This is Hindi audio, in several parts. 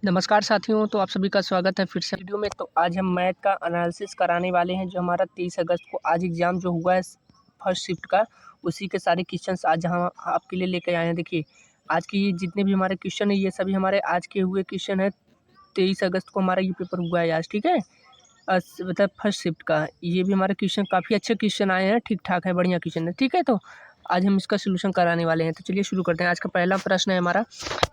नमस्कार साथियों, तो आप सभी का स्वागत है फिर से वीडियो में। तो आज हम मैथ का एनालिसिस कराने वाले हैं, जो हमारा 23 अगस्त को आज एग्ज़ाम जो हुआ है फर्स्ट शिफ्ट का, उसी के सारे क्वेश्चंस आज हम आपके लिए लेकर आए हैं। देखिए, आज की जितने भी हमारे क्वेश्चन हैं, ये सभी हमारे आज के हुए क्वेश्चन हैं। 23 अगस्त को हमारा ये पेपर हुआ है आज, ठीक है। मतलब फर्स्ट शिफ्ट का ये भी हमारे क्वेश्चन काफ़ी अच्छे क्वेश्चन आए हैं, ठीक ठाक है, बढ़िया क्वेश्चन है, ठीक है। तो आज हम इसका सोल्यूशन कराने वाले हैं। तो चलिए शुरू करते हैं। आज का पहला प्रश्न है हमारा,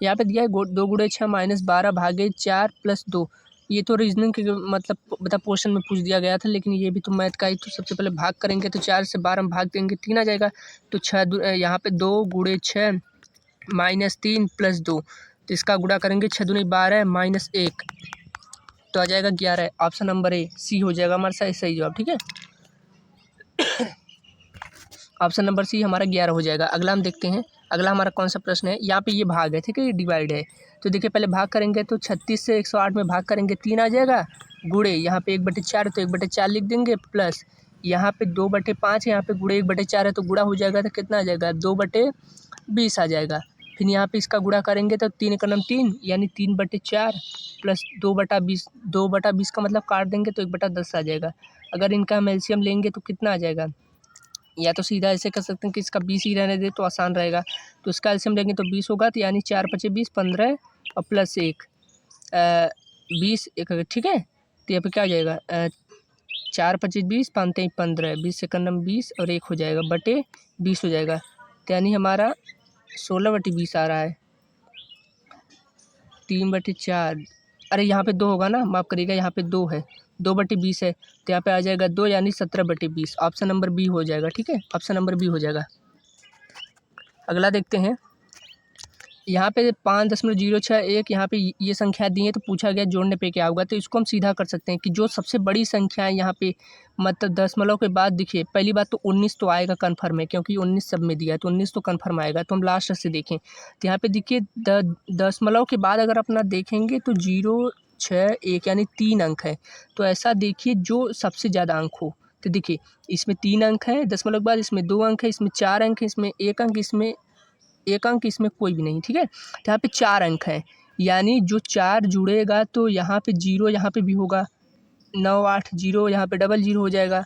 यहाँ पे दिया है 2 गुणे 6 माइनस 12 भागे 4 प्लस 2। ये तो रीजनिंग के मतलब क्वेश्चन में पूछ दिया गया था, लेकिन ये भी तो मैथ का ही। तो सबसे पहले भाग करेंगे तो 4 से 12 में भाग देंगे, 3 आ जाएगा। तो यहाँ पे 2 गुणे 6 माइनस 3 प्लस 2, तो इसका गुणा करेंगे 6 दूनी 12 माइनस 1, तो आ जाएगा 11। ऑप्शन नंबर ए सी हो जाएगा हमारा सही जवाब, ठीक है। ऑप्शन नंबर सी हमारा 11 हो जाएगा। अगला हम देखते हैं, अगला हमारा कौन सा प्रश्न है। यहाँ पे ये भाग है, ठीक है, ये डिवाइड है। तो देखिए पहले भाग करेंगे तो 36 से 108 में भाग करेंगे, 3 आ जाएगा। गुणे यहाँ पे 1/4 तो 1/4 लिख देंगे, प्लस यहाँ पे 2/5 है, यहाँ पे गुणे 1/4 है तो गुणा हो जाएगा, तो कितना आ जाएगा 2/20 आ जाएगा। फिर यहाँ पे इसका गुणा करेंगे तो 3 एकम 3 यानी 3/4 प्लस 2/20, 2/20 का मतलब काट देंगे तो 1/10 आ जाएगा। अगर इनका हम एलसीएम लेंगे तो कितना आ जाएगा, या तो सीधा ऐसे कर सकते हैं कि इसका 20 ही रहने दे तो आसान रहेगा। तो इसका एलसीएम लेंगे तो 20 होगा, तो यानी 4 × 5 = 20, 15 और प्लस 1 20 एक, ठीक है। तो यहाँ पे क्या हो जाएगा 4 × 5 = 20, 5 × 3 = 15, 20 से 20 और 1 हो जाएगा, बटे 20 हो जाएगा। तो यानी हमारा 16/20 आ रहा है, 3/4। अरे यहाँ पे 2 होगा ना, माफ़ करिएगा, यहाँ पे 2 है, 2/20 है, तो यहाँ पे आ जाएगा 2 यानी 17/20। ऑप्शन नंबर बी हो जाएगा, ठीक है, ऑप्शन नंबर बी हो जाएगा। अगला देखते हैं, यहाँ पे 5.061, यहाँ पे ये संख्या दी है, तो पूछा गया जोड़ने पे क्या होगा। तो इसको हम सीधा कर सकते हैं कि जो सबसे बड़ी संख्या है यहाँ पे, मतलब दशमलव के बाद, देखिए पहली बात तो 19 तो आएगा कन्फर्म है, क्योंकि 19 सब में दिया है, तो 19 तो कन्फर्म आएगा। तो हम लास्ट से देखें तो यहाँ पे देखिए दशमलव के बाद अगर अपना देखेंगे तो 0, 6, 1 यानी 3 अंक है। तो ऐसा देखिए जो सबसे ज़्यादा अंक हो। तो देखिए इसमें 3 अंक है दशमलव के बाद, इसमें 2 अंक है, इसमें 4 अंक है, इसमें 1 अंक, इसमें 1 अंक, इसमें कोई भी नहीं, ठीक है। तो यहाँ पे 4 अंक हैं, यानी जो 4 जुड़ेगा तो यहाँ पे 0 यहाँ पे भी होगा, 9, 8, 0 यहाँ पे डबल 0 हो जाएगा,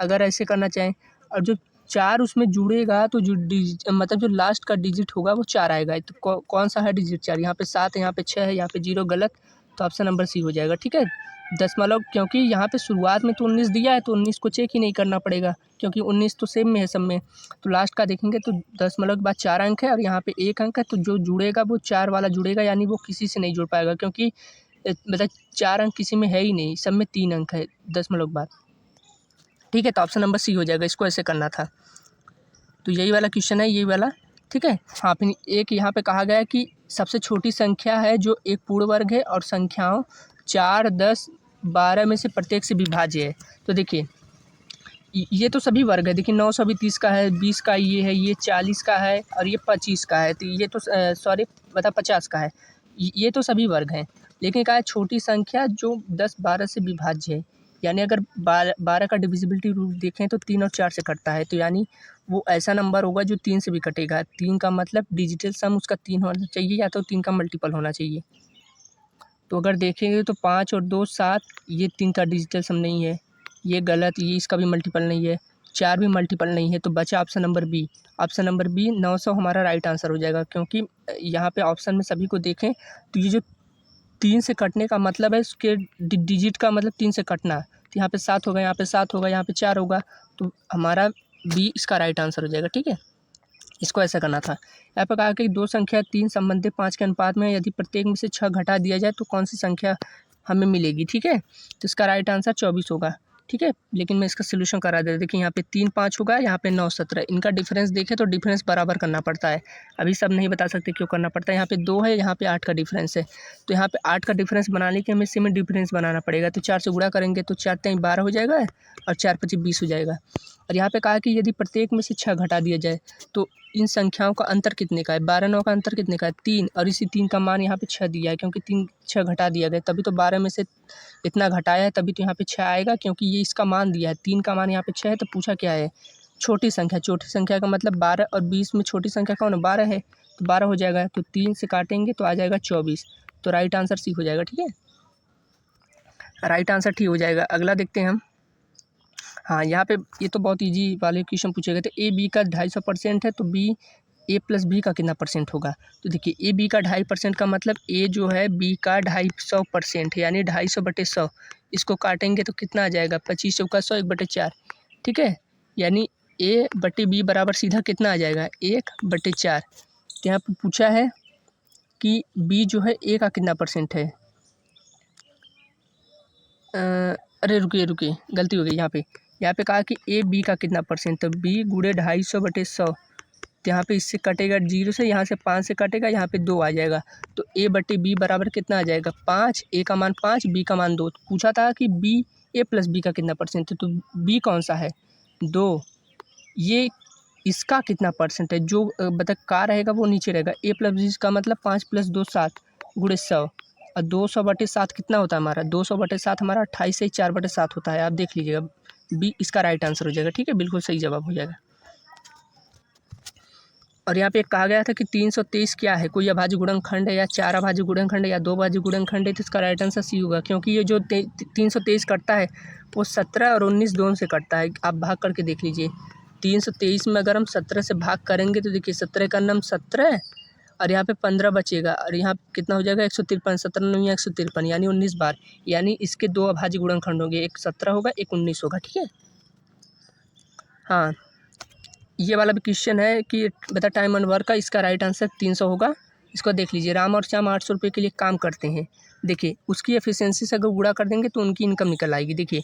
अगर ऐसे करना चाहें। और जो 4 उसमें जुड़ेगा तो जो मतलब जो लास्ट का डिजिट होगा वो 4 आएगा। तो कौन सा है डिजिट 4, यहाँ पे 7 है, यहाँ पे 6 है, यहाँ पे 0 गलत, तो ऑप्शन नंबर सी हो जाएगा, ठीक है। दशमलव, क्योंकि यहाँ पे शुरुआत में तो 19 दिया है, तो 19 को चेक ही नहीं करना पड़ेगा, क्योंकि 19 तो सेम में है सब में। तो लास्ट का देखेंगे तो दशमलव के बाद 4 अंक है और यहाँ पे 1 अंक है, तो जो जुड़ेगा वो 4 वाला जुड़ेगा, यानी वो किसी से नहीं जुड़ पाएगा, क्योंकि मतलब 4 अंक किसी में है ही नहीं, सब में 3 अंक है दशमलव के बाद, ठीक है। तो ऑप्शन नंबर सी हो जाएगा, इसको ऐसे करना था। तो यही वाला क्वेश्चन है, यही वाला, ठीक है। हाँ, फिर एक यहाँ पे कहा गया है कि सबसे छोटी संख्या है जो एक पूर्ण वर्ग है और संख्याओं 4, 10, 12 में से प्रत्येक से विभाज्य है। तो देखिए ये तो सभी वर्ग है, देखिए 9 भी 30 का है, 20 का ये है, ये 40 का है और ये 25 का है। तो ये तो सॉरी बता 50 का है, ये तो सभी वर्ग हैं। लेकिन कहा है छोटी संख्या जो 10, 12 से विभाज्य है, यानी अगर 12 का डिविजिबिलिटी रूल देखें तो 3 और 4 से कटता है, तो यानी वो ऐसा नंबर होगा जो 3 से भी कटेगा। 3 का मतलब डिजिटल सम उसका 3 होना चाहिए, या तो 3 का मल्टीपल होना चाहिए। तो अगर देखेंगे तो 5 और 2 7, ये 3 का डिजिटल सम नहीं है, ये गलत, ये इसका भी मल्टीपल नहीं है, 4 भी मल्टीपल नहीं है। तो बचा option number B, option number B 900 हमारा राइट आंसर हो जाएगा। क्योंकि यहाँ पे ऑप्शन में सभी को देखें तो ये जो 3 से कटने का मतलब है, उसके डिजिट का मतलब 3 से कटना, तो यहाँ पे 7 होगा, यहाँ पे 7 होगा, यहाँ पे 4 होगा, तो हमारा बी इसका राइट आंसर हो जाएगा, ठीक है। इसको ऐसा करना था। यहाँ पर कहा कि दो संख्या 3 संबंधित 5 के अनुपात में, यदि प्रत्येक में से 6 घटा दिया जाए तो कौन सी संख्या हमें मिलेगी, ठीक है। तो इसका राइट आंसर 24 होगा, ठीक है। लेकिन मैं इसका सोल्यूशन करा दे, देखिए यहाँ पे 3, 5 होगा, यहाँ पे 9, 17, इनका डिफरेंस देखें तो डिफरेंस बराबर करना पड़ता है। अभी सब नहीं बता सकते क्यों करना पड़ता है। यहाँ पे 2 है, यहाँ पे 8 का डिफरेंस है, तो यहाँ पे 8 का डिफरेंस बनाने के हमें इसी में डिफरेंस बनाना पड़ेगा। तो 4 से गुणा करेंगे तो 4 3 12 हो जाएगा और 4 5 20 हो जाएगा। और यहाँ पे कहा कि यदि प्रत्येक में से 6 घटा दिया जाए तो इन संख्याओं का अंतर कितने का है, 12, 9 का अंतर कितने का है 3, और इसी 3 का मान यहाँ पे 6 दिया है, क्योंकि 3 6 घटा दिया गया, तभी तो 12 में से इतना घटाया है, तभी तो यहाँ पे 6 आएगा, क्योंकि ये इसका मान दिया है, 3 का मान यहाँ पे 6 है। तो पूछा क्या है, छोटी संख्या, छोटी संख्या का मतलब 12 और 20 में छोटी संख्या कौन है, 12 है, तो 12 हो जाएगा। तो 3 से काटेंगे तो आ जाएगा 24, तो राइट आंसर सी हो जाएगा। ठीक है, राइट आंसर ठीक हो जाएगा। अगला देखते हैं हम। हाँ, यहाँ पे ये तो बहुत इजी वाले क्वेश्चन पूछे गए थे। ए बी का 250% है तो बी ए प्लस बी का कितना परसेंट होगा। तो देखिए ए बी का 2.5% का मतलब ए जो है बी का 250% है, यानी 250/100। इसको काटेंगे तो कितना आ जाएगा, 25 का 100 1/4। ठीक है, यानी ए बटे बी बराबर सीधा कितना आ जाएगा, 1/4। तो यहाँ पर पूछा है कि बी जो है ए का कितना परसेंट है। अरे रुकिए गलती हो गई। यहाँ पे कहा कि ए बी का कितना परसेंट, तो बी गुणे 250/100। तो यहाँ पे इससे कटेगा 0 से, यहाँ से 5 से कटेगा, यहाँ पे 2 आ जाएगा। तो ए बटे बी बराबर कितना आ जाएगा, 5। ए का मान 5, बी का मान 2। तो पूछा था कि बी ए प्लस बी का कितना परसेंट है, तो बी कौन सा है, 2। ये इसका कितना परसेंट है, जो बता का रहेगा वो नीचे रहेगा। ए प्लस बी का मतलब 5 + 2 7 गुणे 100, और 200/7 कितना होता है हमारा, 200/7 हमारा 28 से 4/7 होता है। आप देख लीजिएगा, बी इसका राइट आंसर हो जाएगा। ठीक है, बिल्कुल सही जवाब हो जाएगा। और यहाँ पे कहा गया था कि 323 क्या है, कोई अभाज्य गुणनखंड है या 4 अभाज्य गुणनखंड है या 2 अभाज्य गुणनखंड है। तो इसका राइट आंसर सी होगा, क्योंकि ये जो 323 कटता है वो 17 और 19 दोनों से कटता है। आप भाग करके देख लीजिए, 323 में अगर हम 17 से भाग करेंगे तो देखिए 17 का नाम 17 और यहाँ पे 15 बचेगा, और यहाँ कितना हो जाएगा 153, 17 9 153, यानी 19 बार। यानी इसके 2 अभाज्य गुणनखंड होंगे, एक 17 होगा, एक 19 होगा। ठीक है, हाँ, ये वाला भी क्वेश्चन है कि बता टाइम एंड वर्क का, इसका राइट आंसर 300 होगा। इसको देख लीजिए, राम और श्याम 800 रुपये के लिए काम करते हैं। देखिए उसकी एफिशिएंसी से अगर गुणा कर देंगे तो उनकी इनकम निकल आएगी। देखिए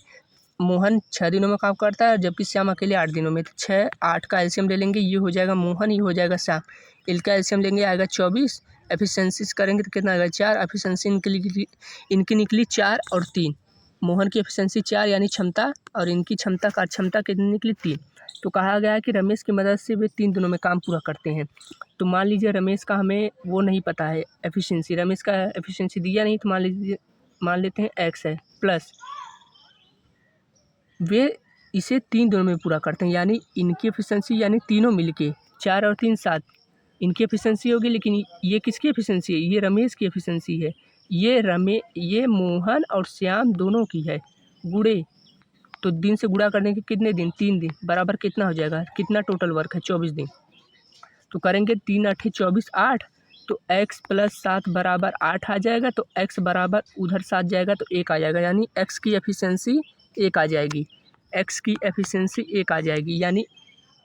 मोहन 6 दिनों में काम करता है, जबकि श्याम अकेले 8 दिनों में। तो 6 8 का एलसीएम ले लेंगे, ये हो जाएगा मोहन, ये हो जाएगा श्याम। इल का एलसीएम लेंगे, आएगा 24। एफिशिएंसीज करेंगे तो कितना आएगा, 4। एफिशिएंसी इनकी निकली 4 और 3। मोहन की एफिशिएंसी 4 यानी क्षमता, और इनकी क्षमता कार्यक्षमता कितनी निकली, 3। तो कहा गया है कि रमेश की मदद से वे 3 दिनों में काम पूरा करते हैं। तो मान लीजिए रमेश का हमें वो नहीं पता है एफिशिएंसी, रमेश का एफिशिएंसी दिया नहीं, तो मान लेते हैं x है, प्लस वे इसे 3 दिनों में पूरा करते हैं, यानी इनकी एफिशिएंसी यानी तीनों मिलके 4 और 3 7 इनकी एफिशिएंसी होगी। लेकिन ये किसकी एफिशिएंसी है, ये रमेश की एफिशिएंसी है। ये मोहन और श्याम दोनों की है। गुणे, तो दिन से गुणा करने के कितने दिन, 3 दिन, बराबर कितना हो जाएगा, कितना टोटल वर्क है, 24 दिन। तो करेंगे 3 8 24 8, तो x + 7 बराबर 8 आ जाएगा। तो x बराबर उधर 7 जाएगा तो 1 आ जाएगा, यानी x की एफिशिएंसी 1 आ जाएगी। x की एफिशिएंसी 1 आ जाएगी, यानी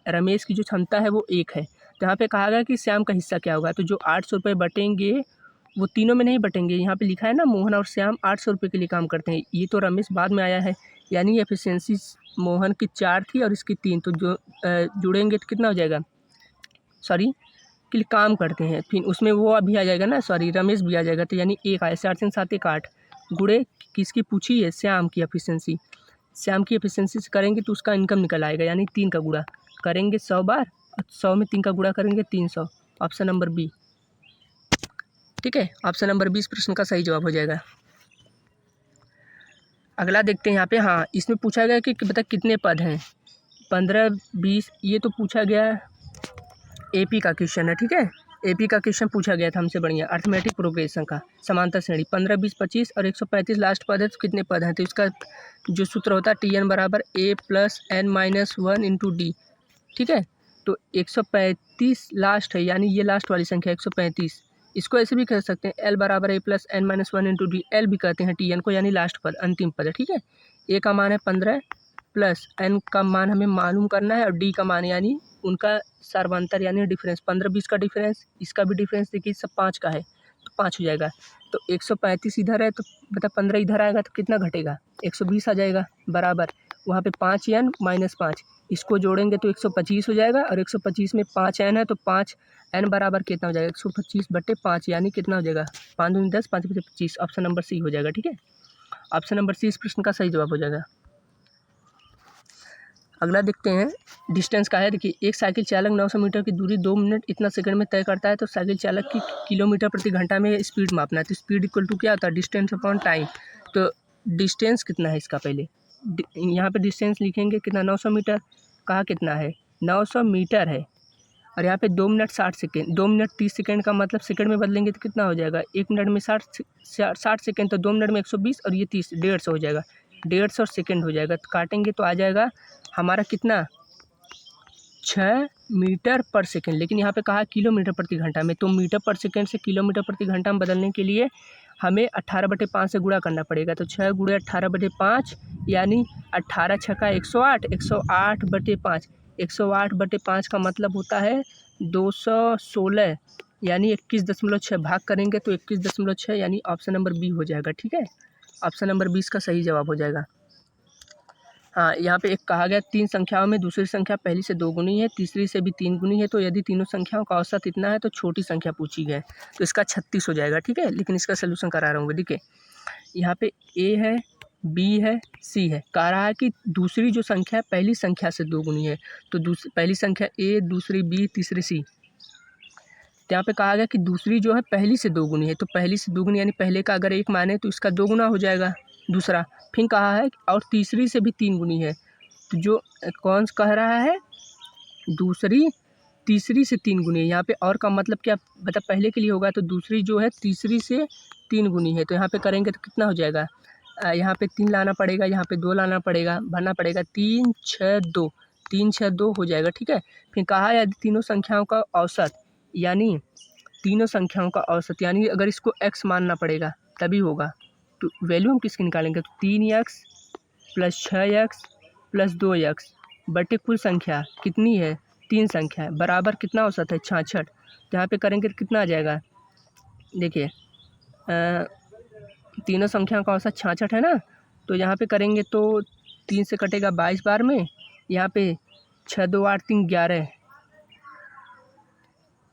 रमेश की जो क्षमता है वो 1 है। तो यहाँ पे कहा गया कि श्याम का हिस्सा क्या होगा, तो जो 800 रुपये बटेंगे वो तीनों में नहीं बटेंगे। यहाँ पे लिखा है ना, मोहन और श्याम 800 रुपये के लिए काम करते हैं, ये तो रमेश बाद में आया है। यानी एफिशिएंसी मोहन की 4 थी और इसकी 3, तो जो जुड़ेंगे तो कितना हो जाएगा, सॉरी के लिए काम करते हैं, फिर उसमें वो अभी आ जाएगा ना, सॉरी रमेश भी आ जाएगा। तो यानी 1 आया, 4 7 1 8 गुणे किसकी पूछी है, श्याम की एफिशिएंसी। श्याम की एफिशिएंसी से करेंगे तो उसका इनकम निकल आएगा, यानी 3 का गुणा करेंगे 100 बार, 100 में 3 का गुणा करेंगे 300। Option number B. ठीक है, ऑप्शन नंबर 20 प्रश्न का सही जवाब हो जाएगा। अगला देखते हैं यहाँ पे। हाँ, इसमें पूछा गया कि बता कितने पद हैं, 15 20, ये तो पूछा गया एपी का क्वेश्चन है। ठीक है, एपी का क्वेश्चन पूछा गया था हमसे बढ़िया, अर्थमेटिक प्रोग्रेशन का, समांतर श्रेणी। 15 20 25 और 135 लास्ट पद है, तो कितने पद हैं। तो इसका जो सूत्र होता है TN बराबर A + n - 1 × D। ठीक है, तो 135 लास्ट है, यानी ये लास्ट वाली संख्या 135। इसको ऐसे भी कह सकते हैं, L बराबर A + n - 1 × D। L भी कहते हैं TN को, यानी लास्ट पद, अंतिम पद है। ठीक है, A का मान है 15 प्लस n का मान हमें मालूम करना है, और D का मान यानी उनका सर्वांतर यानी डिफरेंस, 15 20 का डिफरेंस, इसका भी डिफरेंस देखिए सब 5 का है, तो 5 हो जाएगा। तो 135 इधर है, तो बता 15 इधर आएगा तो कितना घटेगा, 120 आ जाएगा, बराबर वहाँ पे 5n - 5, इसको जोड़ेंगे तो 125 हो जाएगा, और 125 में 5n है, तो 5n बराबर कितना हो जाएगा, 125/5, यानी कितना हो जाएगा, 5 दूनी 10, 5 5 25। ऑप्शन नंबर सी हो जाएगा। ठीक है, ऑप्शन नंबर सी इस प्रश्न का सही जवाब हो जाएगा। अगला देखते हैं, डिस्टेंस का है। देखिए एक साइकिल चालक 900 मीटर की दूरी 2 मिनट इतना सेकंड में तय करता है, तो साइकिल चालक की किलोमीटर प्रति घंटा में स्पीड मापना है। तो स्पीड इक्वल टू क्या होता है, डिस्टेंस अपॉन टाइम। तो डिस्टेंस कितना है इसका, पहले यहाँ पे डिस्टेंस लिखेंगे कितना, 900 मीटर। कहाँ कितना है, 900 मीटर है, और यहाँ पे 2 मिनट 60 सेकेंड, 2 मिनट 30 सेकेंड का मतलब सेकंड में बदलेंगे तो कितना हो जाएगा, 1 मिनट में 60 सेकेंड, तो 2 मिनट में 120 और ये 30, 150 हो जाएगा, 150 सेकेंड हो जाएगा। तो काटेंगे तो आ जाएगा हमारा कितना, 6 मीटर पर सेकेंड। लेकिन यहाँ पे कहा किलोमीटर प्रति घंटा में, तो मीटर पर सेकेंड से किलोमीटर प्रति घंटा में बदलने के लिए हमें 18/5 से गुणा करना पड़ेगा। तो 6 × 18/5 यानी 18 छक्का 108, 108/5, 108/5 का मतलब होता है 216 यानी 21.6। भाग करेंगे तो 21.6 यानी ऑप्शन नंबर बी हो जाएगा। ठीक है, ऑप्शन नंबर 20 का सही जवाब हो जाएगा। हाँ, यहाँ पे एक कहा गया 3 संख्याओं में दूसरी संख्या पहली से 2 गुनी है, तीसरी से भी 3 गुनी है, तो यदि तीनों संख्याओं का औसत इतना है तो छोटी संख्या पूछी गई, तो इसका 36 हो जाएगा। ठीक है, लेकिन इसका सलूशन करा रहा हूँ। देखिए यहाँ पे ए है, बी है, सी है, कह रहा है कि दूसरी जो संख्या है पहली संख्या से 2 गुनी है, तो पहली संख्या ए, दूसरी बी, तीसरी सी। तो यहाँ पे कहा गया कि दूसरी जो है पहली से 2 गुनी है, तो पहली से 2 गुनी यानी पहले का अगर 1 माने तो इसका 2 गुना हो जाएगा दूसरा। फिर कहा है और तीसरी से भी 3 गुनी है, तो जो कौन कह रहा है, दूसरी तीसरी से 3 गुनी है। यहाँ पे और का मतलब क्या बता, पहले के लिए होगा, तो दूसरी जो है तीसरी से 3 गुनी है, तो यहाँ पे करेंगे तो कितना हो जाएगा, यहाँ पे 3 लाना पड़ेगा, यहाँ पे 2 लाना पड़ेगा, भरना पड़ेगा, 3 6 2, 3 6 2 हो जाएगा। ठीक है, फिर कहा यदि तीनों संख्याओं का औसत, यानी तीनों संख्याओं का औसत यानी अगर इसको x मानना पड़ेगा तभी होगा, तो वैल्यू हम किसकी निकालेंगे, तो 3x + 6x + 2x बटे कुल संख्या कितनी है, 3 संख्या है, बराबर कितना औसत है, 66। तो यहाँ पे करेंगे तो कितना आ जाएगा, देखिए तीनों संख्याओं का औसत 66 है ना, तो यहाँ पे करेंगे तो 3 से कटेगा 22 बार में, यहाँ पे 6 2 8 3 11,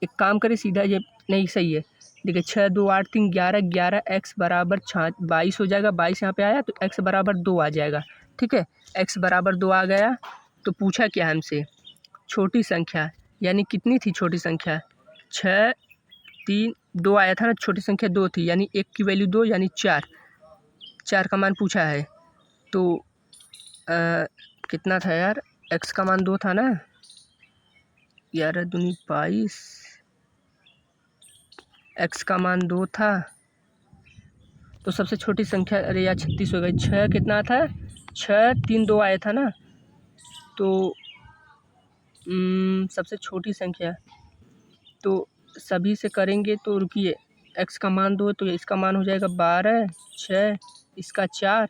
एक काम करें सीधा, ये नहीं सही है, देखिए 6 2 8 3 11, 11 x बराबर 22 हो जाएगा, 22 यहाँ पे आया तो x बराबर 2 आ जाएगा। ठीक है, x बराबर 2 आ गया, तो पूछा क्या हमसे, छोटी संख्या यानी कितनी थी छोटी संख्या, 6 3 2 आया था ना, छोटी संख्या 2 थी, यानी 1 की वैल्यू 2 यानी 4, 4 का मान पूछा है, तो कितना था यार, x का मान 2 था ना, 11 दूनी 22, x का मान 2 था, तो सबसे छोटी संख्या, अरे यार 36 हो गई, 6 कितना था, 6 3 2 आया था ना, तो सबसे छोटी संख्या, तो सभी से करेंगे तो रुकिए, x का मान 2 तो इसका मान हो जाएगा 12, 6 इसका 4,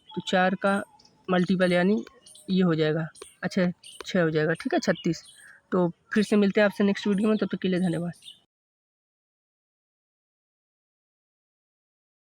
तो 4 का मल्टीपल यानी ये हो जाएगा, अच्छा 6 हो जाएगा। ठीक है, 36। तो फिर से मिलते हैं आपसे नेक्स्ट वीडियो में, तब तक के लिए धन्यवाद।